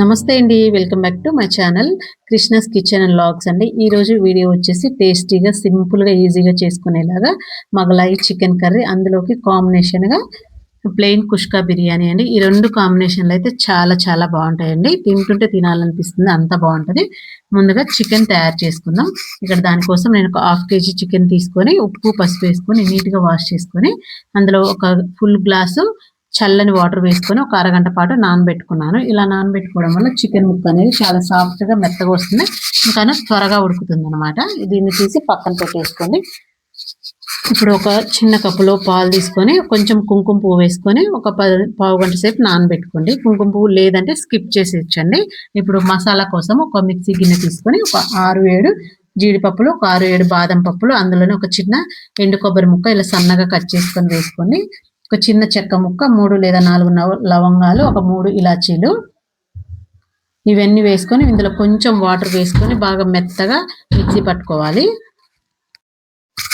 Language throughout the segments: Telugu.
నమస్తే అండి. Welcome back to my channel Krishna's kitchen and vlogs అండి. ఈరోజు వీడియో వచ్చేసి టేస్టీగా, సింపుల్‌గా, ఈజీగా చేసుకునేలాగా మొగలాయి చికెన్ కర్రీ, అందులోకి కాంబినేషన్‌గా ప్లెయిన్ కుష్కా బిర్యానీ అండి. ఈ 2 కాంబినేషన్‌లో అయితే చాలా చాలా బావుంటాయండి. తింటుంటే తినాలనిపిస్తుంది. అంత బావుంటది. ముందుగా చికెన్ తయారు చేసుకుందాం. ఇక్కడ దానికోసం నేను ఒక హాఫ్ కేజీ చికెన్ తీసుకొని, ఉప్పు, పసుపు వేసుకొని నీట్‌గా వాష్ చేసుకొని, అందులో ఒక ఫుల్ గ్లాసు చల్లని వాటర్ వేసుకొని ఒక అరగంట పాటు నానబెట్టుకున్నాను. ఇలా నానబెట్టుకోవడం వల్ల చికెన్ ముక్క అనేది చాలా సాఫ్ట్‌గా మెత్తగా వస్తుంది. ఇంకా త్వరగా ఉడుకుతుందనమాట. దీన్ని తీసి పక్కన పెట్టేసుకోండి. ఇప్పుడు ఒక చిన్న కప్పులో పాలు తీసుకొని కొంచెం కుంకుమ పువ్వు వేసుకొని ఒక పావుగంట సేపు నానబెట్టుకోండి. కుంకుమ పువ్వు లేదంటే స్కిప్ చేసేయచ్చండి. ఇప్పుడు మసాలా కోసం ఒక మిక్సీ గిన్నె తీసుకొని ఒక 6, 7 జీడిపప్పులు, ఒక 6, 7 బాదం పప్పులు, అందులోనే ఒక చిన్న ఎండు కొబ్బరి ముక్క ఇలా సన్నగా కట్ చేసుకొని వేసుకోండి. ఒక చిన్న చెక్క ముక్క, 3 లేదా 4 లవంగాలు, ఒక 3 ఇలాచీలు, ఇవన్నీ వేసుకొని ఇందులో కొంచెం వాటర్ వేసుకొని బాగా మెత్తగా మిక్సీ పట్టుకోవాలి.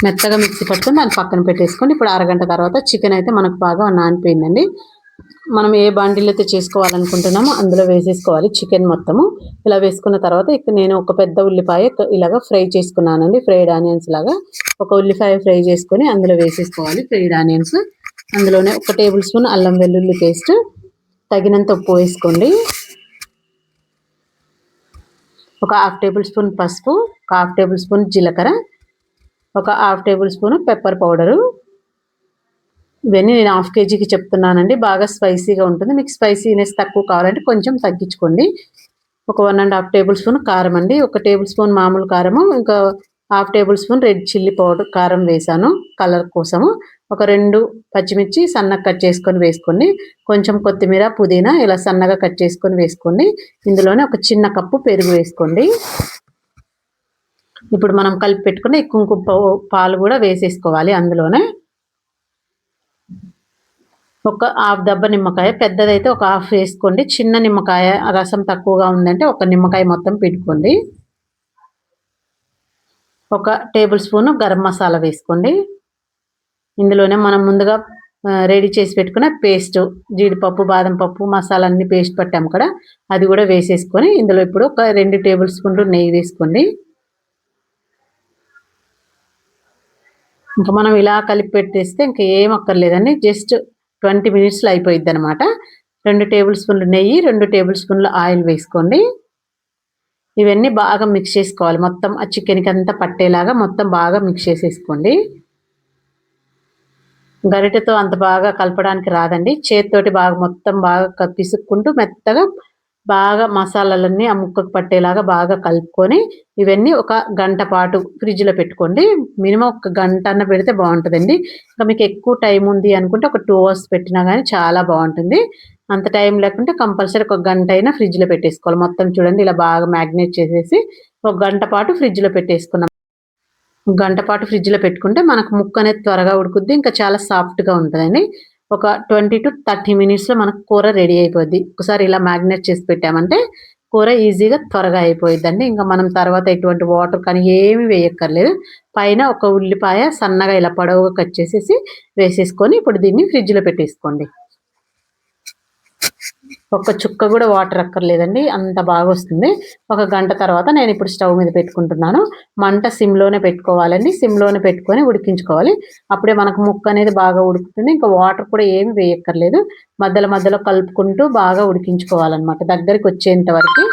మెత్తగా మిక్సీ పట్టుకొని దాన్ని పక్కన పెట్టేసుకొని ఇప్పుడు అరగంట తర్వాత చికెన్ అయితే మనకు బాగా నానిపోయిందండి. మనం ఏ బాండీలో అయితే చేసుకోవాలనుకుంటున్నామో అందులో వేసేసుకోవాలి చికెన్ మొత్తము. ఇలా వేసుకున్న తర్వాత ఇక్కడ నేను ఒక పెద్ద ఉల్లిపాయ ఇలాగా ఫ్రై చేసుకున్నానండి. ఫ్రైడ్ ఆనియన్స్ లాగా ఒక ఉల్లిపాయ ఫ్రై చేసుకొని అందులో వేసేసుకోవాలి ఫ్రైడ్ ఆనియన్స్. అందులోనే ఒక టేబుల్ స్పూన్ అల్లం వెల్లుల్లి పేస్ట్, తగినంత ఉప్పు వేసుకోండి. ఒక హాఫ్ టేబుల్ స్పూన్ పసుపు, ఒక హాఫ్ టేబుల్ స్పూన్ జీలకర్ర, ఒక half table spoon pepper powder. ఇవన్నీ నేను హాఫ్ కేజీకి చెప్తున్నానండి. బాగా స్పైసీగా ఉంటుంది. మీకు స్పైసీనెస్ తక్కువ కావాలంటే కొంచెం తగ్గించుకోండి. ఒక 1½ టేబుల్ స్పూన్ కారం అండి. ఒక టేబుల్ స్పూన్ మామూలు కారము, ఇంకా half table spoon red chilli powder కారం వేసాను కలర్ కోసము. ఒక 2 పచ్చిమిర్చి సన్నగా కట్ చేసుకొని వేసుకోండి. కొంచెం కొత్తిమీర, పుదీనా ఇలా సన్నగా కట్ చేసుకొని వేసుకోండి. ఇందులోనే ఒక చిన్న కప్పు పెరుగు వేసుకోండి. ఇప్పుడు మనం కలిపి పెట్టుకుని కుంకుమ పాలు కూడా వేసేసుకోవాలి అందులోనే. ఒక హాఫ్ దెబ్బ నిమ్మకాయ, పెద్దదైతే ఒక హాఫ్ వేసుకోండి. చిన్న నిమ్మకాయ రసం తక్కువగా ఉందంటే ఒక నిమ్మకాయ మొత్తం పిండుకోండి. ఒక టేబుల్ స్పూన్ గరం మసాలా వేసుకోండి. ఇందులోనే మనం ముందుగా రెడీ చేసి పెట్టుకున్న పేస్ట్, జీడిపప్పు, బాదం పప్పు, మసాలా అన్ని పేస్ట్ పట్టాము కదా, అది కూడా వేసేసుకొని ఇందులో ఇప్పుడు ఒక 2 టేబుల్ స్పూన్లు నెయ్యి వేసుకోండి. ఇంకా మనం ఇలా కలిపి పెట్టేస్తే ఇంకా ఏం అక్కర్లేదండి. జస్ట్ 20 మినిట్స్లో అయిపోయిద్ది అనమాట. 2 టేబుల్ స్పూన్లు నెయ్యి, 2 టేబుల్ స్పూన్లు ఆయిల్ వేసుకోండి. ఇవన్నీ బాగా మిక్స్ చేసుకోవాలి. మొత్తం ఆ చికెన్కి అంతా పట్టేలాగా మొత్తం బాగా మిక్స్ చేసేసుకోండి. గరిటెతో అంత బాగా కలపడానికి రాదండి. చేతితోటి బాగా మొత్తం బాగా పిసుక్కుంటూ మెత్తగా బాగా మసాలాలన్నీ ఆ ముక్కకు పట్టేలాగా బాగా కలుపుకొని ఇవన్నీ ఒక గంట పాటు ఫ్రిడ్జ్లో పెట్టుకోండి. మినిమం ఒక గంట అన్న పెడితే బాగుంటుందండి. ఇంకా మీకు ఎక్కువ టైం ఉంది అనుకుంటే ఒక 2 అవర్స్ పెట్టినా కానీ చాలా బాగుంటుంది. అంత టైం లేకుంటే కంపల్సరీ ఒక గంట అయినా ఫ్రిడ్జ్లో పెట్టేసుకోవాలి. మొత్తం చూడండి ఇలా బాగా మ్యాగ్నేట్ చేసేసి ఒక గంట పాటు ఫ్రిడ్జ్లో పెట్టేసుకున్నాం. గంట పాటు ఫ్రిడ్జ్లో పెట్టుకుంటే మనకు ముక్క అనేది త్వరగా ఉడుకుద్ది. ఇంకా చాలా సాఫ్ట్గా ఉంటుందండి. ఒక 20-30 మినిట్స్లో మనకు కూర రెడీ అయిపోద్ది. ఒకసారి ఇలా మ్యాగ్నేట్ చేసి పెట్టామంటే కూర ఈజీగా త్వరగా అయిపోయిద్దండి. ఇంకా మనం తర్వాత ఎటువంటి వాటర్ కానీ ఏమి వేయక్కర్లేదు. పైన ఒక ఉల్లిపాయ సన్నగా ఇలా పొడవుగా కట్ చేసేసి వేసేసుకొని ఇప్పుడు దీన్ని ఫ్రిడ్జ్లో పెట్టేసుకోండి. ఒక్క చుక్క కూడా వాటర్ అక్కర్లేదండి. అంత బాగా వస్తుంది. ఒక గంట తర్వాత నేను ఇప్పుడు స్టవ్ మీద పెట్టుకుంటున్నాను. మంట సిమ్‌లోనే పెట్టుకోవాలండి. సిమ్‌లోనే పెట్టుకొని ఉడికించుకోవాలి. అప్పుడే మనకు ముక్క అనేది బాగా ఉడుకుతుంది. ఇంకా వాటర్ కూడా ఏమి వేయక్కర్లేదు. మధ్యలో మధ్యలో కలుపుకుంటూ బాగా ఉడికించుకోవాలన్నమాట. దగ్గరికి వచ్చేంత వరకు.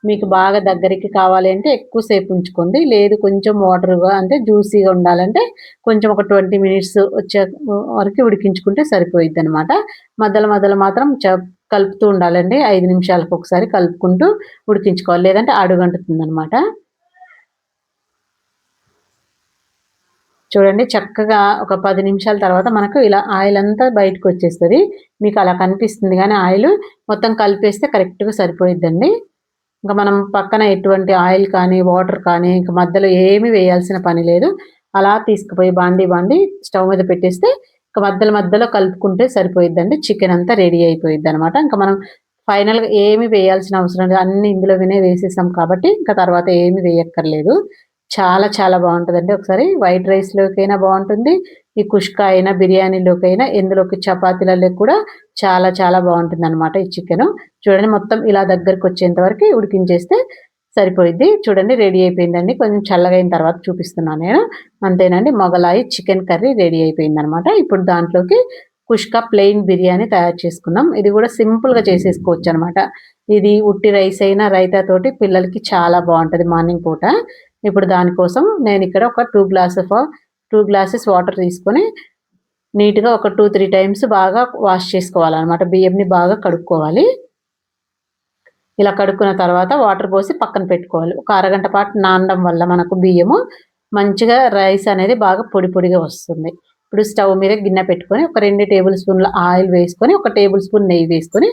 మీకు బాగా దగ్గరికి కావాలి అంటే ఎక్కువ సేపు ఉంచుకోండి. లేదు కొంచెం వాటర్‌గా అంటే జ్యూసీగా ఉండాలంటే కొంచెం ఒక 20 మినిట్స్ వచ్చే వరకు ఉడికించుకుంటే సరిపోయిద్దనమాట. మధ్యలో మధ్యలో మాత్రం కలుపుతూ ఉండాలండి. 5 నిమిషాలకు ఒకసారి కలుపుకుంటూ ఉడికించుకోవాలి. లేదంటే అడుగంటుతుందనమాట. చూడండి చక్కగా ఒక 10 నిమిషాల తర్వాత మనకు ఇలా ఆయిల్ అంతా బయటకు వచ్చేస్తది. మీకు అలా కనిపిస్తుంది గానీ ఆయిల్ మొత్తం కలిపేస్తే కరెక్ట్‌గా సరిపోయిద్దండి. ఇంకా మనం పక్కన ఎటువంటి ఆయిల్ కానీ, వాటర్ కానీ ఇంక మధ్యలో ఏమి వేయాల్సిన పని లేదు. అలా తీసుకుపోయి బాండీ స్టవ్ మీద పెట్టేస్తే ఇంక మధ్యలో మధ్యలో కలుపుకుంటే సరిపోయిద్దండి. చికెన్ అంతా రెడీ అయిపోయిద్దనమాట. ఇంక మనం ఫైనల్‌గా ఏమి వేయాల్సిన అవసరం లేదు. అన్నీ ఇందులోనే వేసేసాం కాబట్టి ఇంక తర్వాత ఏమి వేయక్కర్లేదు. చాలా చాలా బాగుంటుందండి. ఒకసారి వైట్ రైస్‌లోకైనా బాగుంటుంది. ఈ కుష్కా అయినా, బిర్యానీలోకైనా, ఎందులోకి చపాతీలలోకి కూడా చాలా చాలా బాగుంటుందనమాట ఈ చికెను. చూడండి మొత్తం ఇలా దగ్గరకొచ్చేంత వరకు ఉడికించేస్తే సరిపోయిద్ది. చూడండి రెడీ అయిపోయిందండి. కొంచెం చల్లగయిన తర్వాత చూపిస్తున్నాను నేను. అంతేనండి, మొగలాయి చికెన్ కర్రీ రెడీ అయిపోయిందనమాట. ఇప్పుడు దాంట్లోకి కుష్కా ప్లెయిన్ బిర్యానీ తయారు చేసుకుందాం. ఇది కూడా సింపుల్‌గా చేసేసుకోవచ్చనమాట. ఇది ఉట్టి రైస్ అయినా, రైతా తోటి పిల్లలకి చాలా బాగుంటది మార్నింగ్ పూట. ఇప్పుడు దానికోసం నేనిక్కడ ఒక 2 గ్లాసెస్ వాటర్ తీసుకొని నీట్‌గా ఒక 2, 3 టైమ్స్ బాగా వాష్ చేసుకోవాలనమాట. బియ్యంని బాగా కడుక్కోవాలి. ఇలా కడుక్కున్న తర్వాత వాటర్ పోసి పక్కన పెట్టుకోవాలి. ఒక అరగంట పాటు నానడం వల్ల మనకు బియ్యము మంచిగా రైస్ అనేది బాగా పొడి పొడిగా వస్తుంది. ఇప్పుడు స్టవ్ మీద గిన్నె పెట్టుకొని ఒక 2 టేబుల్ స్పూన్ల ఆయిల్ వేసుకొని, ఒక టేబుల్ స్పూన్ నెయ్యి వేసుకొని,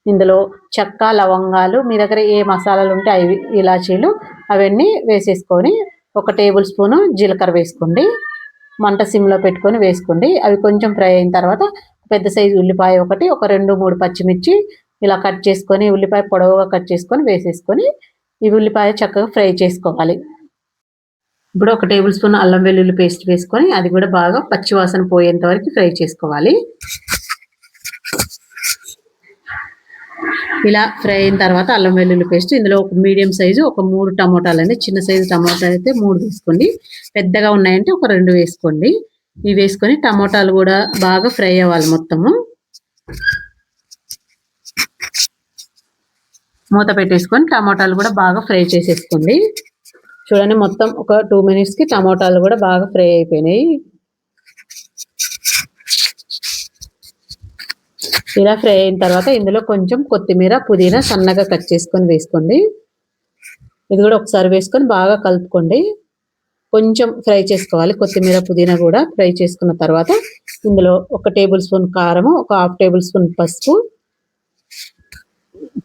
ఇందులో చెక్క, లవంగాలు, మీ దగ్గర ఏ మసాలాలు ఉంటే అవి, ఇలాచీలు అవన్నీ వేసేసుకొని, ఒక టేబుల్ స్పూను జీలకర్ర వేసుకోండి. మంట సిమ్‌లో పెట్టుకొని వేసుకోండి. అవి కొంచెం ఫ్రై అయిన తర్వాత పెద్ద సైజు ఉల్లిపాయ ఒకటి, ఒక 2, 3 పచ్చిమిర్చి ఇలా కట్ చేసుకొని, ఉల్లిపాయ పొడవుగా కట్ చేసుకొని వేసేసుకొని, ఈ ఉల్లిపాయ చక్కగా ఫ్రై చేసుకోవాలి. ఇప్పుడు ఒక టేబుల్ స్పూన్ అల్లం వెల్లుల్లి పేస్ట్ వేసుకొని, అది కూడా బాగా పచ్చి వాసన పోయేంత వరకు ఫ్రై చేసుకోవాలి. ఇలా ఫ్రై అయిన తర్వాత అల్లం వెల్లుల్లి పేస్ట్, ఇందులో ఒక మీడియం సైజు ఒక 3 టమోటాలండి. చిన్న సైజు టమోటా అయితే 3 వేసుకోండి. పెద్దగా ఉన్నాయంటే ఒక 2 వేసుకోండి. ఇవి వేసుకొని టమోటాలు కూడా బాగా ఫ్రై అవ్వాలి మొత్తము. మూత పెట్టేసుకొని టమోటాలు కూడా బాగా ఫ్రై చేసేసుకోండి. చూడండి మొత్తం ఒక 2 మినిట్స్‌కి టమోటాలు కూడా బాగా ఫ్రై అయిపోయినాయి. ఇలా ఫ్రై అయిన తర్వాత ఇందులో కొంచెం కొత్తిమీర, పుదీనా సన్నగా కట్ చేసుకొని వేసుకోండి. ఇది కూడా ఒకసారి వేసుకొని బాగా కలుపుకోండి. కొంచెం ఫ్రై చేసుకోవాలి. కొత్తిమీర, పుదీనా కూడా ఫ్రై చేసుకున్న తర్వాత ఇందులో ఒక టేబుల్ స్పూన్ కారము, ఒక హాఫ్ టేబుల్ స్పూన్ పసుపు,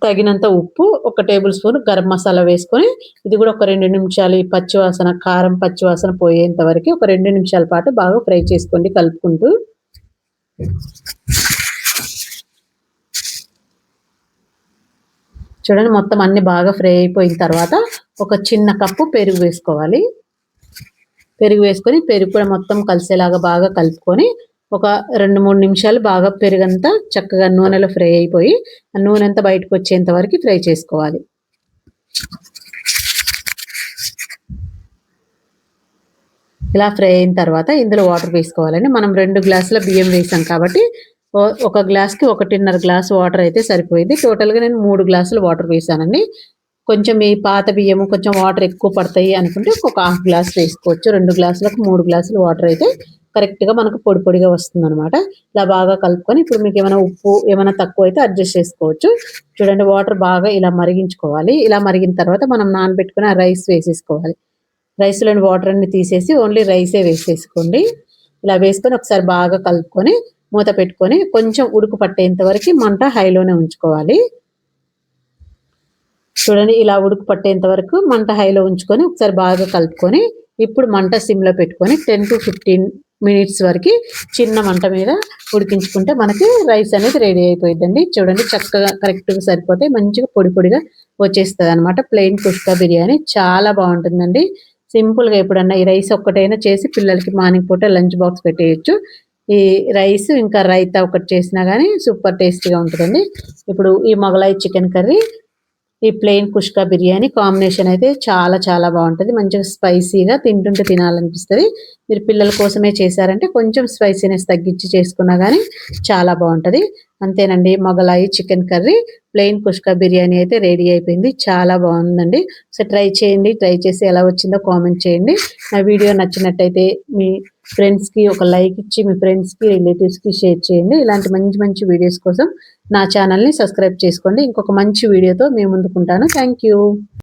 తగినంత ఉప్పు, ఒక టేబుల్ స్పూన్ గరం మసాలా వేసుకొని, ఇది కూడా ఒక 2 నిమిషాలు ఈ పచ్చివాసన, కారం పచ్చివాసన పోయేంత వరకు ఒక 2 నిమిషాల పాటు బాగా ఫ్రై చేసుకోండి కలుపుకుంటూ. చూడండి మొత్తం అన్ని బాగా ఫ్రై అయిపోయిన తర్వాత ఒక చిన్న కప్పు పెరుగు వేసుకోవాలి. పెరుగు వేసుకొని, పెరుగు కూడా మొత్తం కలిసేలాగా బాగా కలుపుకొని, ఒక 2, 3 నిమిషాలు బాగా పెరుగంతా చక్కగా నూనెలో ఫ్రై అయిపోయి, ఆ నూనె అంతా బయటకు వచ్చేంత వరకు ఫ్రై చేసుకోవాలి. ఇలా ఫ్రై అయిన తర్వాత ఇందులో వాటర్ వేసుకోవాలండి. మనం 2 గ్లాసుల బియ్యం వేసాం కాబట్టి ఒక గ్లాస్‌కి 1.5 గ్లాస్ వాటర్ అయితే సరిపోయింది. టోటల్‌గా నేను 3 గ్లాసులు వాటర్ వేసానండి. కొంచెం ఈ పాత బియ్యము కొంచెం వాటర్ ఎక్కువ పడతాయి అనుకుంటే ఒక హాఫ్ గ్లాస్ వేసుకోవచ్చు. 2 గ్లాసులకు 3 గ్లాసులు వాటర్ అయితే కరెక్ట్‌గా మనకు పొడి పొడిగా వస్తుందనమాట. ఇలా బాగా కలుపుకొని ఇప్పుడు మీకు ఏమైనా ఉప్పు ఏమైనా తక్కువైతే అడ్జస్ట్ చేసుకోవచ్చు. చూడండి వాటర్ బాగా ఇలా మరిగించుకోవాలి. ఇలా మరిగిన తర్వాత మనం నానబెట్టుకున్న రైస్ వేసేసుకోవాలి. రైస్‌లోని వాటర్ అన్ని తీసేసి ఓన్లీ రైసే వేసేసుకోండి. ఇలా వేసుకొని ఒకసారి బాగా కలుపుకొని మూత పెట్టుకొని కొంచెం ఉడుకు పట్టేంత వరకు మంట హైలోనే ఉంచుకోవాలి. చూడండి ఇలా ఉడుకు పట్టేంత వరకు మంట హైలో ఉంచుకొని ఒకసారి బాగా కలుపుకొని, ఇప్పుడు మంట సిమ్‌లో పెట్టుకొని 10-15 మినిట్స్ వరకు చిన్న మంట మీద ఉడికించుకుంటే మనకి రైస్ అనేది రెడీ అయిపోయిద్దండి. చూడండి చక్కగా కరెక్ట్‌గా సరిపోతే మంచిగా పొడి పొడిగా వచ్చేస్తదనమాట. ప్లెయిన్ కుష్కా బిర్యానీ చాలా బాగుంటుందండి. సింపుల్‌గా ఎప్పుడన్నా ఈ రైస్ ఒక్కటైనా చేసి పిల్లలకి మార్నింగ్ పూట లంచ్ బాక్స్ పెట్టేయొచ్చు. ఈ రైస్ ఇంకా రైతా ఒకటి చేసినా గానీ సూపర్ టేస్టీగా ఉంటదండి. ఇప్పుడు ఈ మొగలాయి చికెన్ కర్రీ, ఈ ప్లెయిన్ కుష్కా బిర్యానీ కాంబినేషన్ అయితే చాలా చాలా బాగుంటది. మంచిగా స్పైసీగా తింటుంటే తినాలనిపిస్తది. మీరు పిల్లల కోసమే చేశారంటే కొంచెం స్పైసీనెస్ తగ్గించి చేసుకున్నా గానీ చాలా బాగుంటది. అంతేనండి, Mughlai chicken curry, plain కుష్కా biryani అయితే రెడీ అయిపోయింది. చాలా బాగుందండి. సో ట్రై చేయండి. ట్రై చేసి ఎలా వచ్చిందో కామెంట్ చేయండి. నా వీడియో నచ్చినట్టయితే మీ ఫ్రెండ్స్‌కి ఒక లైక్ ఇచ్చి, మీ ఫ్రెండ్స్‌కి, రిలేటివ్స్‌కి షేర్ చేయండి. ఇలాంటి మంచి మంచి వీడియోస్ కోసం నా ఛానల్‌ని సబ్స్క్రైబ్ చేసుకోండి. ఇంకొక మంచి వీడియోతో మీ ముందుకుంటాను. Thank you.